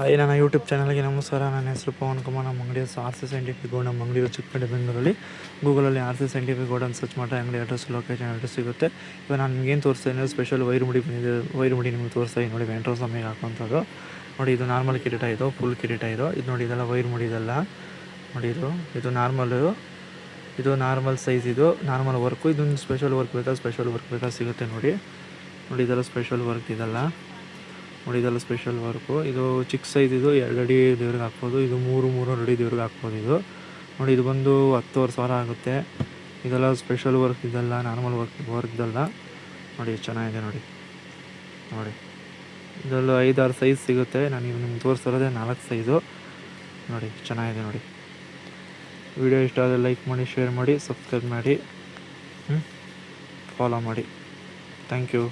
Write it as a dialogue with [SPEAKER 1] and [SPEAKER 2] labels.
[SPEAKER 1] Hi, ನನ್ನ YouTube ಚಾನಲ್ಗೆ ನಮಸ್ಕಾರ. ನನ್ನ ಹೆಸರು ಪವನ್ ಕುಮಾರ್. ನಮ್ಮ ಅಂಗಡಿ ಆರ್ ಸಿ ಸೈಂಟಿಫಿಕ್ ಗೋಲ್ಡ್. ನಮ್ಮ ಅಂಗಡಿ ಚಿಕ್ಕಪೇಟೆ ಬೆಂಗಳೂರಲ್ಲಿ. ಗೂಗಲಲ್ಲಿ ಆರ್ ಸಿ ಸೈಂಟಿಫಿಕ್ ಗೋಲ್ಡ್ ಅಂತ ಸರ್ಚ್ ಮಾಡಿದ್ರೆ ಅಂಗಡಿ ಅಡ್ರೆಸ್, ಲೊಕೇಶನ್ ಅಡ್ರೆಸ್ ಸಿಗುತ್ತೆ. ಇವಾಗ ನಾನು ನಿಮಗೇನು ತೋರಿಸ್ತಾ ಇದ್ದೀನಿ, ಸ್ಪೆಷಲ್ ವೈರ್ ಮುಡಿ ಬಂದಿದೆ. ವೈರ್ ಮುಡಿ ನಿಮಗೆ ತೋರಿಸ್ತಾ ಇದ್ದೀನಿ ನೋಡಿ. ವೆಂಟ್ರೋ ಸಮಯ ಹಾಕುವಂಥದ್ದು ನೋಡಿ. ಇದು ನಾರ್ಮಲ್ ಕಿರೀಟ, ಫುಲ್ ಕಿರೀಟ ಇದು ನೋಡಿ. ಇದೆಲ್ಲ ವೈರ್ ಮುಡಿ ಇದೆಲ್ಲ ನೋಡಿ. ಇದು ನಾರ್ಮಲ್ ಸೈಜ್, ಇದು ನಾರ್ಮಲ್ ವರ್ಕು. ಇದೊಂದು ಸ್ಪೆಷಲ್ ವರ್ಕ್ ಬೇಕಾ ಸಿಗುತ್ತೆ ನೋಡಿ. ಇದೆಲ್ಲ ಸ್ಪೆಷಲ್ ವರ್ಕ್ ಇದೆಲ್ಲ ನೋಡಿ. ಇದೆಲ್ಲ ಸ್ಪೆಷಲ್ ವರ್ಕು. ಇದು ಚಿಕ್ಕ ಸೈಜ್, ಇದು 2 ಅಡಿ ದೇವ್ರಿಗೆ ಹಾಕ್ಬೋದು. ಇದು 3 ಅಡಿ ದೇವ್ರಿಗೆ ಹಾಕ್ಬೋದು. ಇದು ನೋಡಿ. ಇದು ಬಂದು 10,000 ಆಗುತ್ತೆ. ಇದೆಲ್ಲ ಸ್ಪೆಷಲ್ ವರ್ಕ್, ಇದೆಲ್ಲ ನಾರ್ಮಲ್ ವರ್ಕ್ದೆಲ್ಲ ನೋಡಿ. ಚೆನ್ನಾಗಿದೆ ನೋಡಿ. ಇದರಲ್ಲೂ 5-6 ಸೈಜ್ ಸಿಗುತ್ತೆ. ನಾನು ನಿಮ್ಗೆ ತೋರಿಸ್ತಿರೋದೇ 4 ಸೈಜು ನೋಡಿ. ಚೆನ್ನಾಗಿದೆ ನೋಡಿ. ವಿಡಿಯೋ ಇಷ್ಟ ಆದರೆ ಲೈಕ್ ಮಾಡಿ, ಶೇರ್ ಮಾಡಿ, ಸಬ್ಸ್ಕ್ರೈಬ್ ಮಾಡಿ, ಫಾಲೋ ಮಾಡಿ. Thank you.